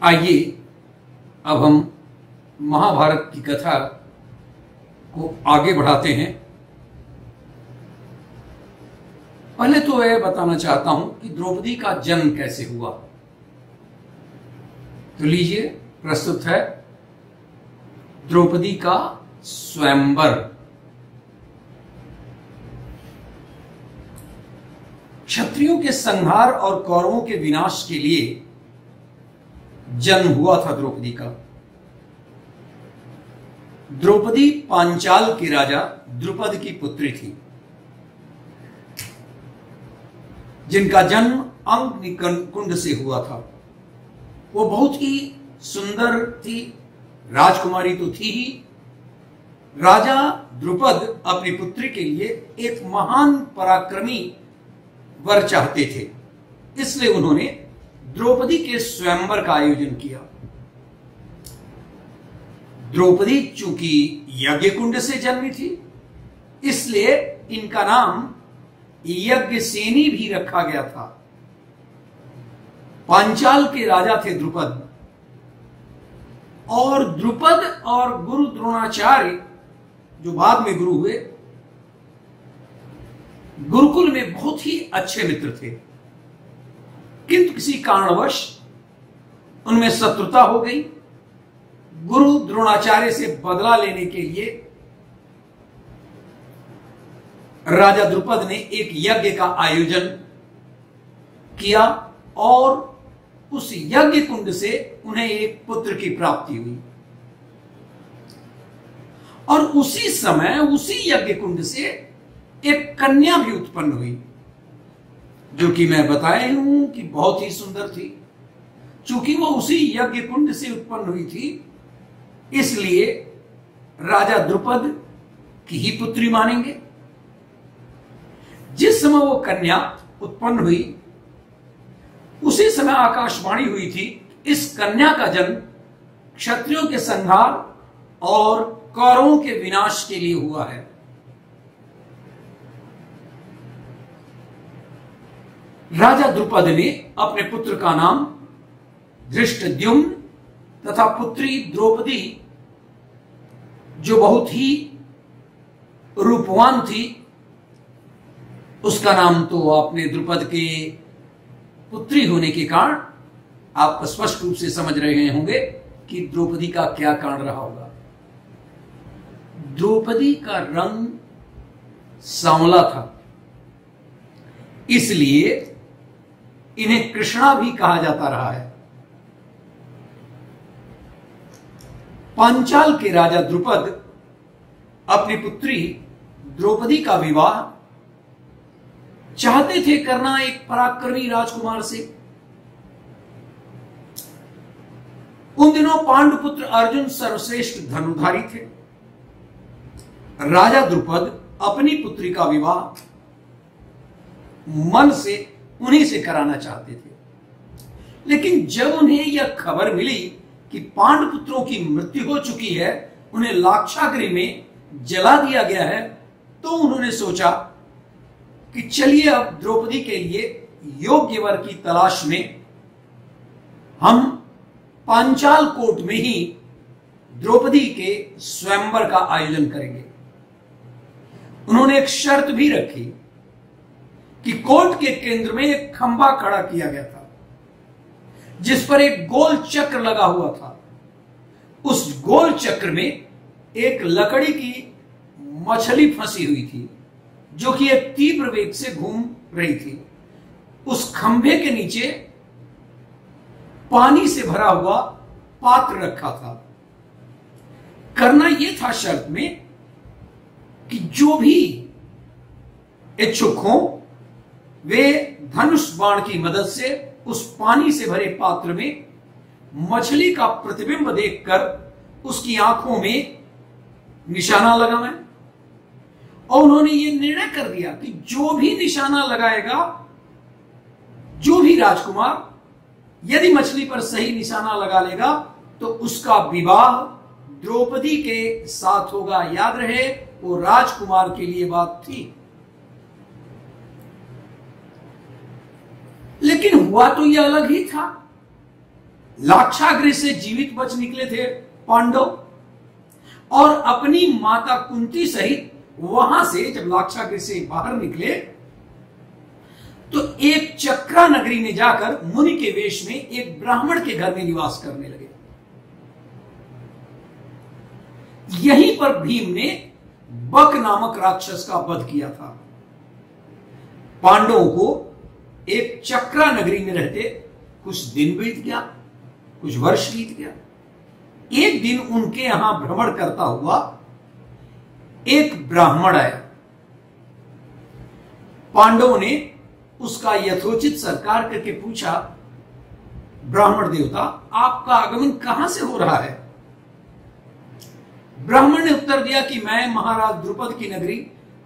आइए अब हम महाभारत की कथा को आगे बढ़ाते हैं। पहले तो यह बताना चाहता हूं कि द्रौपदी का जन्म कैसे हुआ। तो लीजिए, प्रस्तुत है द्रौपदी का स्वयंवर। क्षत्रियों के संहार और कौरवों के विनाश के लिए जन्म हुआ था द्रौपदी का। द्रौपदी पांचाल के राजा द्रुपद की पुत्री थी, जिनका जन्म अग्निकुंड से हुआ था। वो बहुत ही सुंदर थी, राजकुमारी तो थी ही। राजा द्रुपद अपनी पुत्री के लिए एक महान पराक्रमी वर चाहते थे, इसलिए उन्होंने द्रौपदी के स्वयंवर का आयोजन किया। द्रौपदी चूंकि यज्ञ कुंड से जन्मी थी, इसलिए इनका नाम यज्ञसेनी भी रखा गया था। पांचाल के राजा थे द्रुपद, और द्रुपद और गुरु द्रोणाचार्य, जो बाद में गुरु हुए, गुरुकुल में बहुत ही अच्छे मित्र थे। किंतु किसी कारणवश उनमें शत्रुता हो गई। गुरु द्रोणाचार्य से बदला लेने के लिए राजा द्रुपद ने एक यज्ञ का आयोजन किया, और उस यज्ञ कुंड से उन्हें एक पुत्र की प्राप्ति हुई। और उसी समय उसी यज्ञ कुंड से एक कन्या भी उत्पन्न हुई, जो कि मैं बताया हूं कि बहुत ही सुंदर थी। चूंकि वो उसी यज्ञ कुंड से उत्पन्न हुई थी, इसलिए राजा द्रुपद की ही पुत्री मानेंगे। जिस समय वो कन्या उत्पन्न हुई, उसी समय आकाशवाणी हुई थी, इस कन्या का जन्म क्षत्रियों के संहार और कौरवों के विनाश के लिए हुआ है। राजा द्रुपद ने अपने पुत्र का नाम धृष्टद्युम्न तथा पुत्री द्रौपदी, जो बहुत ही रूपवान थी, उसका नाम तो आपने द्रुपद के पुत्री होने के कारण आप स्पष्ट रूप से समझ रहे होंगे कि द्रौपदी का क्या कारण रहा होगा। द्रौपदी का रंग सांवला था, इसलिए इन्हें कृष्णा भी कहा जाता रहा है। पांचाल के राजा द्रुपद अपनी पुत्री द्रौपदी का विवाह चाहते थे करना एक पराक्रमी राजकुमार से। उन दिनों पांडुपुत्र अर्जुन सर्वश्रेष्ठ धनुधारी थे। राजा द्रुपद अपनी पुत्री का विवाह मन से उन्हीं से कराना चाहते थे। लेकिन जब उन्हें यह खबर मिली कि पांडुपुत्रों की मृत्यु हो चुकी है, उन्हें लाक्षागृह में जला दिया गया है, तो उन्होंने सोचा कि चलिए अब द्रौपदी के लिए योग्य वर की तलाश में हम पांचाल कोर्ट में ही द्रौपदी के स्वयंवर का आयोजन करेंगे। उन्होंने एक शर्त भी रखी कि कोर्ट के केंद्र में एक खंभा खड़ा किया गया था, जिस पर एक गोल चक्र लगा हुआ था। उस गोल चक्र में एक लकड़ी की मछली फंसी हुई थी, जो कि एक तीव्र वेग से घूम रही थी। उस खंभे के नीचे पानी से भरा हुआ पात्र रखा था। करना यह था शर्त में कि जो भी इच्छुक हो, वे धनुष बाण की मदद से उस पानी से भरे पात्र में मछली का प्रतिबिंब देखकर उसकी आंखों में निशाना लगाएं। और उन्होंने ये निर्णय कर दिया कि जो भी निशाना लगाएगा, जो भी राजकुमार यदि मछली पर सही निशाना लगा लेगा, तो उसका विवाह द्रौपदी के साथ होगा। याद रहे, वो राजकुमार के लिए बात थी। लेकिन हुआ तो यह अलग ही था। लाक्षागृह से जीवित बच निकले थे पांडव, और अपनी माता कुंती सहित वहां से जब लाक्षागृह से बाहर निकले तो एक चक्रा नगरी में जाकर मुनि के वेश में एक ब्राह्मण के घर में निवास करने लगे। यहीं पर भीम ने बक नामक राक्षस का वध किया था। पांडवों को एक चक्रा नगरी में रहते कुछ दिन बीत गया, कुछ वर्ष बीत गया। एक दिन उनके यहां भ्रमण करता हुआ एक ब्राह्मण आया। पांडवों ने उसका यथोचित सत्कार करके पूछा, ब्राह्मण देवता, आपका आगमन कहां से हो रहा है? ब्राह्मण ने उत्तर दिया कि मैं महाराज द्रुपद की नगरी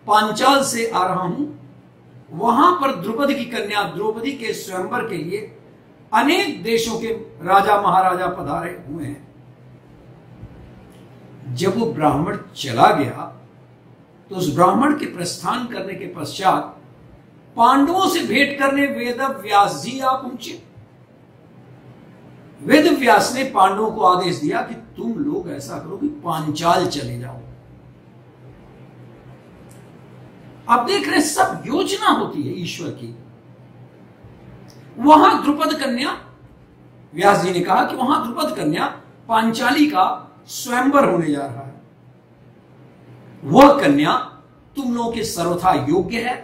पांचाल से आ रहा हूं। वहां पर द्रुपद की कन्या द्रौपदी के स्वयंवर के लिए अनेक देशों के राजा महाराजा पधारे हुए हैं। जब वो ब्राह्मण चला गया तो उस ब्राह्मण के प्रस्थान करने के पश्चात पांडवों से भेंट करने वेद व्यास जी आ पहुंचे। वेद व्यास ने पांडवों को आदेश दिया कि तुम लोग ऐसा करो कि पांचाल चले जाओ। अब देख रहे, सब योजना होती है ईश्वर की। वहां द्रुपद कन्या, व्यास जी ने कहा कि वहां द्रुपद कन्या पांचाली का स्वयंवर होने जा रहा है। वह कन्या तुम लोगों के सर्वथा योग्य है,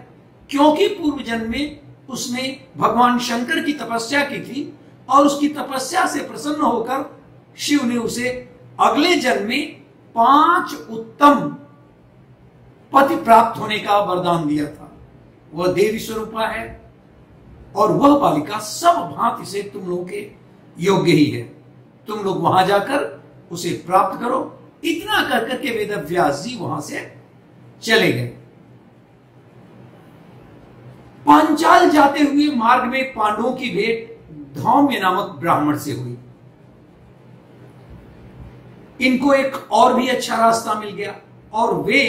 क्योंकि पूर्व जन्म में उसने भगवान शंकर की तपस्या की थी और उसकी तपस्या से प्रसन्न होकर शिव ने उसे अगले जन्म में 5 उत्तम पति प्राप्त होने का वरदान दिया था। वह देवी स्वरूपा है और वह बालिका सब भांति से तुम लोगों के योग्य ही है। तुम लोग वहां जाकर उसे प्राप्त करो। इतना कर करके वेद व्यास जी वहां से चले गए। पांचाल जाते हुए मार्ग में पांडवों की भेंट धौम्य नामक ब्राह्मण से हुई। इनको एक और भी अच्छा रास्ता मिल गया और वे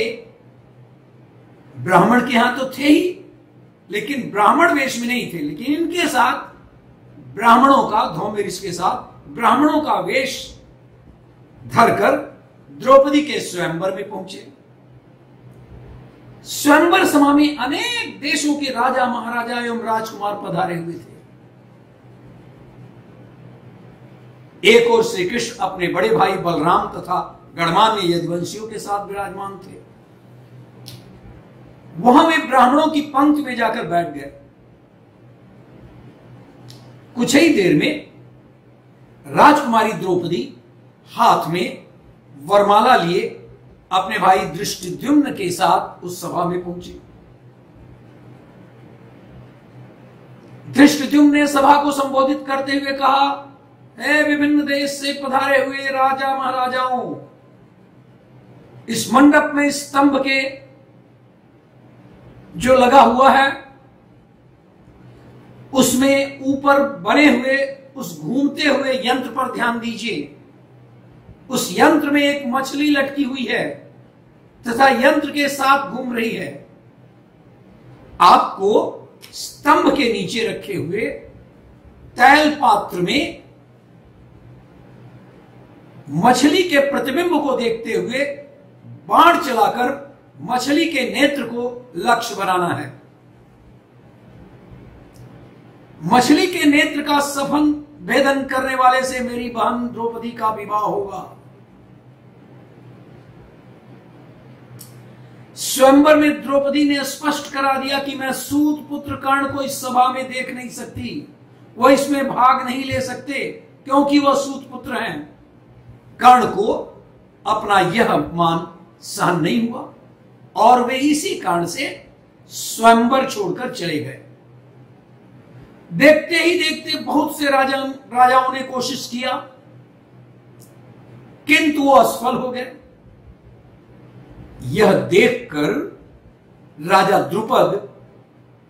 ब्राह्मण के यहां तो थे ही, लेकिन ब्राह्मण वेश में नहीं थे। लेकिन इनके साथ ब्राह्मणों का, धौम्य ऋषि के साथ ब्राह्मणों का वेश धरकर द्रौपदी के स्वयंवर में पहुंचे। स्वयंवर सभा में अनेक देशों के राजा महाराजा एवं राजकुमार पधारे हुए थे। एक और श्री कृष्ण अपने बड़े भाई बलराम तथा गणमान्य यदुवंशियों के साथ विराजमान थे। वहां वे ब्राह्मणों की पंक्ति में जाकर बैठ गए। कुछ ही देर में राजकुमारी द्रौपदी हाथ में वरमाला लिए अपने भाई धृष्टद्युम्न के साथ उस सभा में पहुंची। धृष्टद्युम्न ने सभा को संबोधित करते हुए कहा, हे विभिन्न देश से पधारे हुए राजा महाराजाओं, इस मंडप में स्तंभ के जो लगा हुआ है उसमें ऊपर बने हुए उस घूमते हुए यंत्र पर ध्यान दीजिए। उस यंत्र में एक मछली लटकी हुई है तथा यंत्र के साथ घूम रही है। आपको स्तंभ के नीचे रखे हुए तैल पात्र में मछली के प्रतिबिंब को देखते हुए बाण चलाकर मछली के नेत्र को लक्ष्य बनाना है। मछली के नेत्र का सफल भेदन करने वाले से मेरी बहन द्रौपदी का विवाह होगा। स्वयंवर में द्रौपदी ने स्पष्ट करा दिया कि मैं सूत पुत्र कर्ण को इस सभा में देख नहीं सकती, वह इसमें भाग नहीं ले सकते क्योंकि वह सूत पुत्र हैं। कर्ण को अपना यह अपमान सहन नहीं हुआ और वे इसी कारण से स्वयंवर छोड़कर चले गए। देखते ही देखते बहुत से राजाओं ने कोशिश किया किंतु वो असफल हो गए। यह देखकर राजा द्रुपद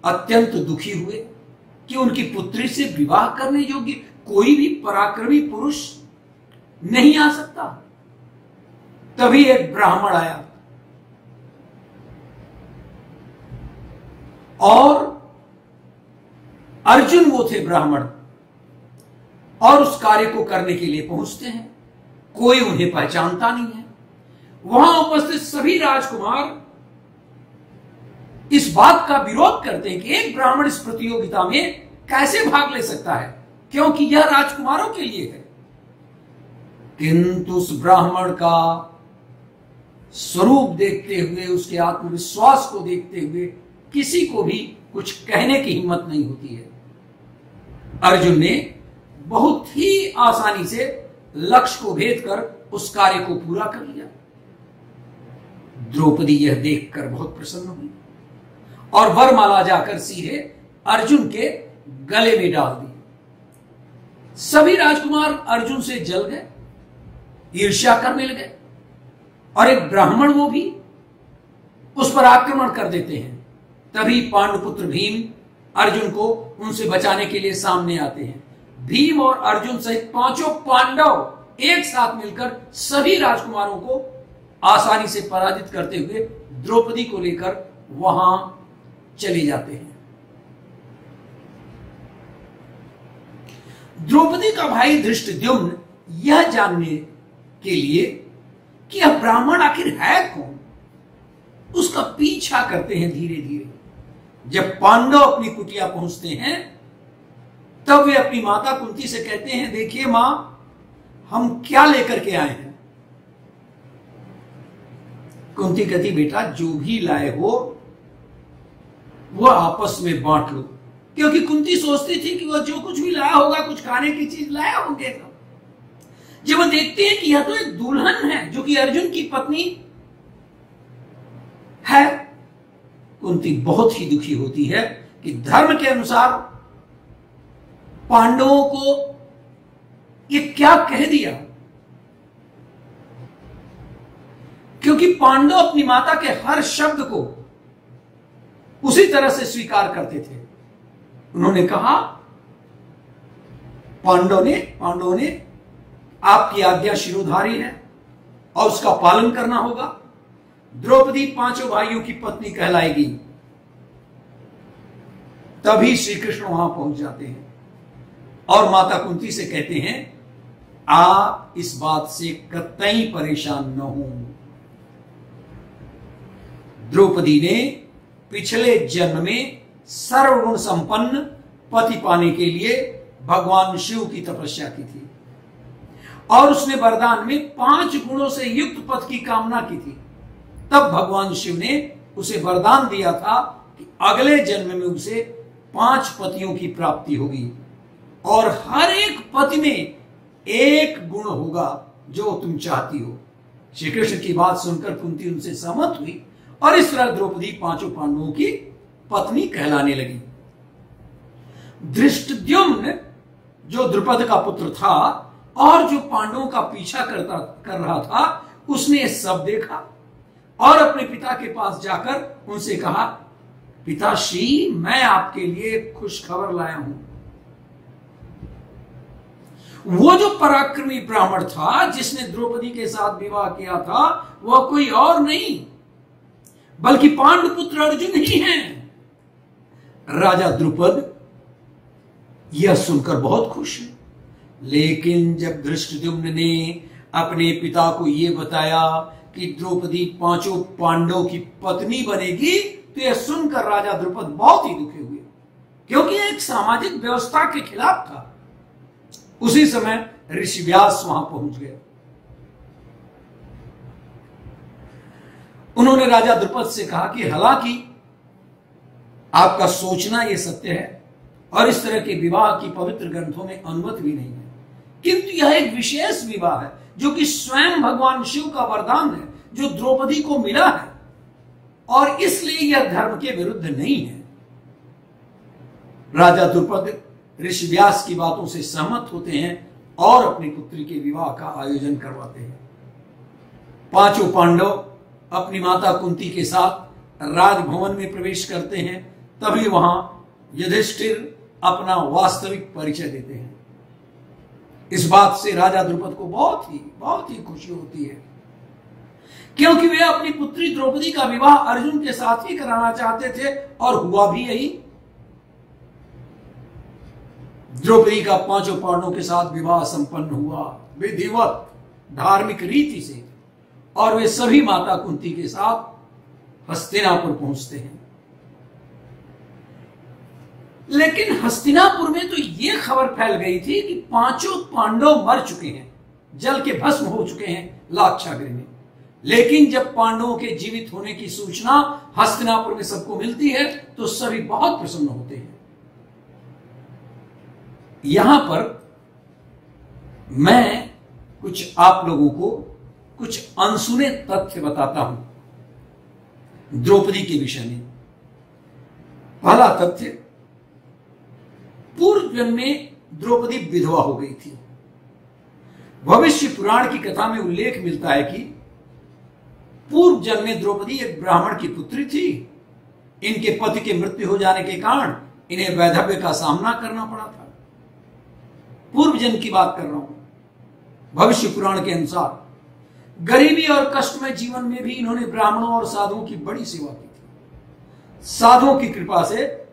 अत्यंत दुखी हुए कि उनकी पुत्री से विवाह करने योग्य कोई भी पराक्रमी पुरुष नहीं आ सकता। तभी एक ब्राह्मण आया और अर्जुन वो थे ब्राह्मण। और उस कार्य को करने के लिए पहुंचते हैं। कोई उन्हें पहचानता नहीं है। वहां उपस्थित सभी राजकुमार इस बात का विरोध करते हैं कि एक ब्राह्मण इस प्रतियोगिता में कैसे भाग ले सकता है, क्योंकि यह राजकुमारों के लिए है। किंतु उस ब्राह्मण का स्वरूप देखते हुए, उसके आत्मविश्वास को देखते हुए किसी को भी कुछ कहने की हिम्मत नहीं होती है। अर्जुन ने बहुत ही आसानी से लक्ष्य को भेद कर उस कार्य को पूरा कर लिया। द्रौपदी यह देखकर बहुत प्रसन्न हुई और वरमाला जाकर सीधे अर्जुन के गले में डाल दी। सभी राजकुमार अर्जुन से जल गए, ईर्ष्या करने लगे और एक ब्राह्मण वो भी उस पर आक्रमण कर देते हैं। तभी पांडुपुत्र भीम अर्जुन को उनसे बचाने के लिए सामने आते हैं। भीम और अर्जुन सहित पांचों पांडव एक साथ मिलकर सभी राजकुमारों को आसानी से पराजित करते हुए द्रौपदी को लेकर वहां चले जाते हैं। द्रौपदी का भाई धृष्टद्युम्न यह जानने के लिए कि यह ब्राह्मण आखिर है कौन, उसका पीछा करते हैं धीरे धीरे। जब पांडव अपनी कुटिया पहुंचते हैं तब वे अपनी माता कुंती से कहते हैं, देखिए मां, हम क्या लेकर के आए हैं। कुंती कहती, बेटा जो भी लाए हो वह आपस में बांट लो, क्योंकि कुंती सोचती थी कि वह जो कुछ भी लाया होगा कुछ खाने की चीज लाया होंगे। जब वो देखते हैं कि यह तो एक दुल्हन है जो कि अर्जुन की पत्नी है, कुंती बहुत ही दुखी होती है कि धर्म के अनुसार पांडवों को ये क्या कह दिया, क्योंकि पांडव अपनी माता के हर शब्द को उसी तरह से स्वीकार करते थे। उन्होंने कहा, पांडवों ने आपकी आज्ञा शिरोधारी है और उसका पालन करना होगा। द्रौपदी पांचों भाइयों की पत्नी कहलाएगी। तभी श्री कृष्ण वहां पहुंच जाते हैं और माता कुंती से कहते हैं, आप इस बात से कतई परेशान न हो। द्रौपदी ने पिछले जन्म में सर्वगुण संपन्न पति पाने के लिए भगवान शिव की तपस्या की थी और उसने वरदान में 5 गुणों से युक्त पति की कामना की थी। तब भगवान शिव ने उसे वरदान दिया था कि अगले जन्म में उसे 5 पतियों की प्राप्ति होगी और हर एक पति में एक गुण होगा जो तुम चाहती हो। श्री कृष्ण की बात सुनकर कुंती उनसे सहमत हुई और इस तरह द्रौपदी पांचों पांडवों की पत्नी कहलाने लगी। धृष्टद्युम्न जो द्रुपद का पुत्र था और जो पांडवों का पीछा कर रहा था, उसने सब देखा और अपने पिता के पास जाकर उनसे कहा, पिताश्री, मैं आपके लिए खुश खबर लाया हूं। वो जो पराक्रमी ब्राह्मण था जिसने द्रौपदी के साथ विवाह किया था, वह कोई और नहीं बल्कि पांडुपुत्र अर्जुन ही हैं। राजा द्रुपद यह सुनकर बहुत खुश है, लेकिन जब धृष्टद्युम्न ने अपने पिता को यह बताया कि द्रौपदी पांचों पांडवों की पत्नी बनेगी, तो यह सुनकर राजा द्रुपद बहुत ही दुखी हुए, क्योंकि एक सामाजिक व्यवस्था के खिलाफ था। उसी समय ऋषि व्यास वहां पहुंच गए। उन्होंने राजा द्रुपद से कहा कि हालांकि आपका सोचना यह सत्य है और इस तरह के विवाह की पवित्र ग्रंथों में अनुमति भी नहीं है, किंतु यह एक विशेष विवाह है जो कि स्वयं भगवान शिव का वरदान है जो द्रौपदी को मिला है और इसलिए यह धर्म के विरुद्ध नहीं है। राजा द्रुपद ऋषि व्यास की बातों से सहमत होते हैं और अपनी पुत्री के विवाह का आयोजन करवाते हैं। पांचों पांडव अपनी माता कुंती के साथ राजभवन में प्रवेश करते हैं। तभी वहां युधिष्ठिर अपना वास्तविक परिचय देते हैं। इस बात से राजा द्रुपद को बहुत ही खुशी होती है, क्योंकि वे अपनी पुत्री द्रौपदी का विवाह अर्जुन के साथ ही कराना चाहते थे और हुआ भी यही। द्रौपदी का पांचों पांडवों के साथ विवाह संपन्न हुआ विधिवत धार्मिक रीति से, और वे सभी माता कुंती के साथ हस्तिनापुर पहुंचते हैं। लेकिन हस्तिनापुर में तो यह खबर फैल गई थी कि पांचों पांडव मर चुके हैं, जल के भस्म हो चुके हैं लाक्षागृह में। लेकिन जब पांडवों के जीवित होने की सूचना हस्तिनापुर में सबको मिलती है तो सभी बहुत प्रसन्न होते हैं। यहां पर मैं कुछ आप लोगों को कुछ अनसुने तथ्य बताता हूं द्रौपदी के विषय में। पहला तथ्य, पूर्व जन्म में द्रौपदी विधवा हो गई थी। भविष्य पुराण की कथा में उल्लेख मिलता है कि पूर्व जन्म में द्रौपदी एक ब्राह्मण की पुत्री थी। इनके पति के मृत्यु हो जाने के कारण इन्हें वैधव्य का सामना करना पड़ा था। पूर्व जन्म की बात कर रहा हूं। भविष्य पुराण के अनुसार गरीबी और कष्टमय जीवन में भी इन्होंने ब्राह्मणों और साधुओं की बड़ी सेवा की थी। साधुओं की कृपा से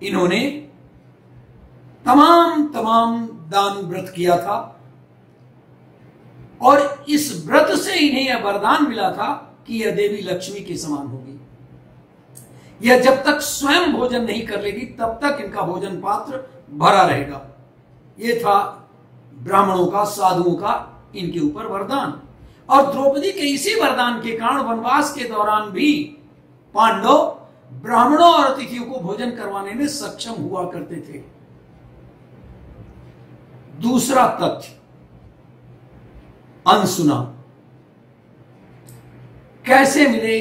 इन्होंने तमाम दान व्रत किया था, और इस व्रत से इन्हें यह वरदान मिला था कि यह देवी लक्ष्मी के समान होगी। यह जब तक स्वयं भोजन नहीं कर लेगी तब तक इनका भोजन पात्र भरा रहेगा। यह था ब्राह्मणों का, साधुओं का इनके ऊपर वरदान। और द्रौपदी के इसी वरदान के कारण वनवास के दौरान भी पांडव ब्राह्मणों और अतिथियों को भोजन करवाने में सक्षम हुआ करते थे। दूसरा तथ्य अनसुना। कैसे मिले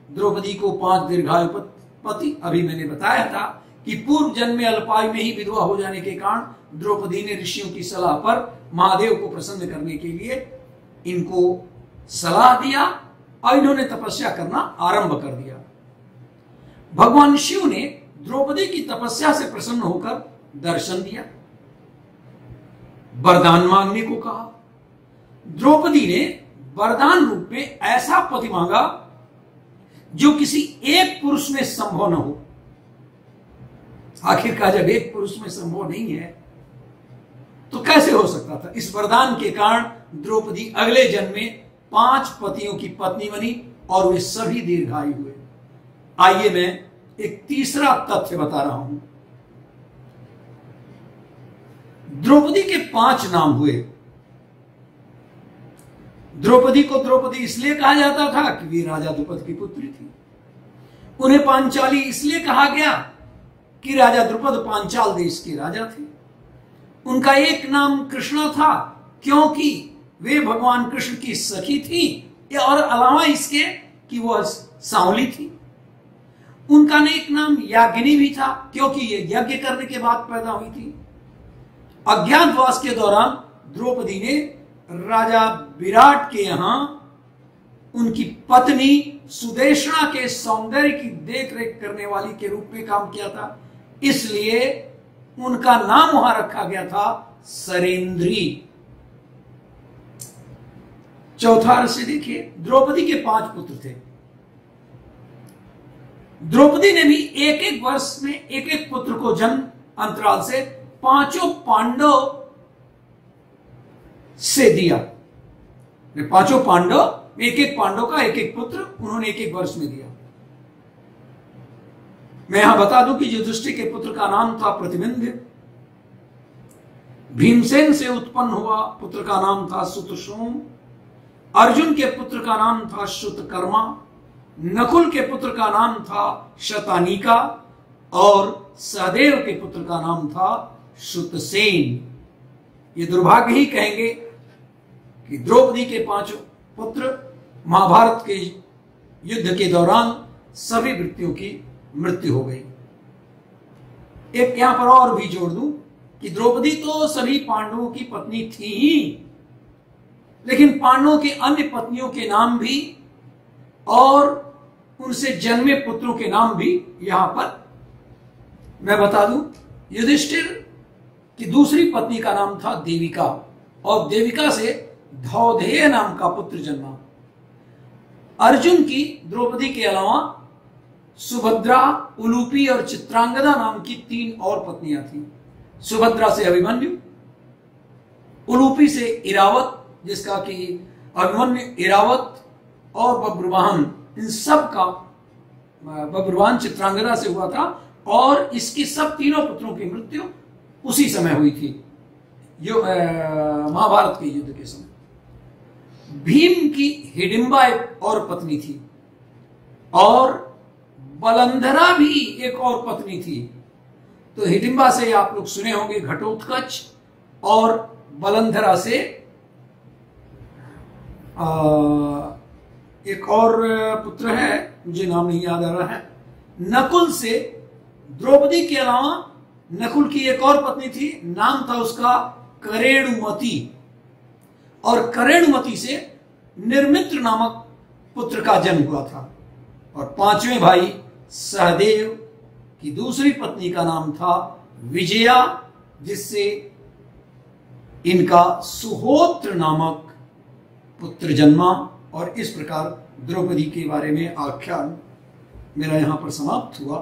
द्रौपदी को 5 दीर्घायु पति? अभी मैंने बताया था कि पूर्व जन्म में अल्पायु में ही विधवा हो जाने के कारण द्रौपदी ने ऋषियों की सलाह पर महादेव को प्रसन्न करने के लिए इनको सलाह दिया और इन्होंने तपस्या करना आरंभ कर दिया। भगवान शिव ने द्रौपदी की तपस्या से प्रसन्न होकर दर्शन दिया, वरदान मांगने को कहा। द्रौपदी ने वरदान रूप में ऐसा पति मांगा जो किसी एक पुरुष में संभव न हो। आखिरकार जब एक पुरुष में संभव नहीं है तो कैसे हो सकता था? इस वरदान के कारण द्रौपदी अगले जन्म में 5 पतियों की पत्नी बनी और वे सभी दीर्घायु हुए। आइए मैं एक तीसरा तथ्य बता रहा हूं। द्रौपदी के 5 नाम हुए। द्रौपदी को द्रौपदी इसलिए कहा जाता था कि वे राजा द्रुपद की पुत्री थी। उन्हें पांचाली इसलिए कहा गया कि राजा द्रुपद पांचाल देश के राजा थे। उनका एक नाम कृष्णा था क्योंकि वे भगवान कृष्ण की सखी थी, और अलावा इसके कि वह सांवली थी। उनका एक नाम याज्ञनी भी था क्योंकि ये यज्ञ करने के बाद पैदा हुई थी। अज्ञातवास के दौरान द्रौपदी ने राजा विराट के यहां उनकी पत्नी सुदेशना के सौंदर्य की देखरेख करने वाली के रूप में काम किया था, इसलिए उनका नाम वहां रखा गया था सरेंद्री। चौथा रहस्य देखिए, द्रौपदी के 5 पुत्र थे। द्रौपदी ने भी एक वर्ष में एक पुत्र को जन्म अंतराल से 5 पांडव से दिया। 5 पांडव, एक पांडव का एक पुत्र उन्होंने एक वर्ष में दिया। मैं यहां बता दूं कि युधिष्ठिर के पुत्र का नाम था प्रतिबिंब। भीमसेन से उत्पन्न हुआ पुत्र का नाम था सुतसोम। अर्जुन के पुत्र का नाम था श्रुतकर्मा। नकुल के पुत्र का नाम था शतानिका, और सहदेव के पुत्र का नाम था श्रुतसेन। ये दुर्भाग्य ही कहेंगे कि द्रौपदी के 5 पुत्र महाभारत के युद्ध के दौरान सभी व्यक्तियों की मृत्यु हो गई। एक यहां पर और भी जोड़ दूं कि द्रौपदी तो सभी पांडवों की पत्नी थी ही, लेकिन पांडवों के अन्य पत्नियों के नाम भी और उनसे जन्मे पुत्रों के नाम भी यहां पर मैं बता दूं। युधिष्ठिर की दूसरी पत्नी का नाम था देविका, और देविका से धौधेय नाम का पुत्र जन्मा। अर्जुन की द्रौपदी के अलावा सुभद्रा, उलूपी और चित्रांगदा नाम की 3 और पत्नियां थीं। सुभद्रा से अभिमन्यु, उलूपी से इरावत, जिसका कि अभिमन्यु, इरावत और बब्रुवाहन, इन सब का, बब्रुवाहन चित्रांगदा से हुआ था और इसके सब तीनों पुत्रों की मृत्यु उसी समय हुई थी, महाभारत के युद्ध के समय। भीम की हिडिंबा एक और पत्नी थी और बलंधरा भी एक और पत्नी थी। तो हिडिंबा से आप लोग सुने होंगे घटोत्कच, और बलंधरा से एक और पुत्र है, मुझे नाम नहीं याद आ रहा है। नकुल से, द्रौपदी के अलावा नकुल की एक और पत्नी थी, नाम था उसका करेणुमति, और करेणुमति से निर्मित्र नामक पुत्र का जन्म हुआ था। और पांचवें भाई सहदेव की दूसरी पत्नी का नाम था विजया, जिससे इनका सुहोत्र नामक पुत्र जन्मा। और इस प्रकार द्रौपदी के बारे में आख्यान मेरा यहां पर समाप्त हुआ।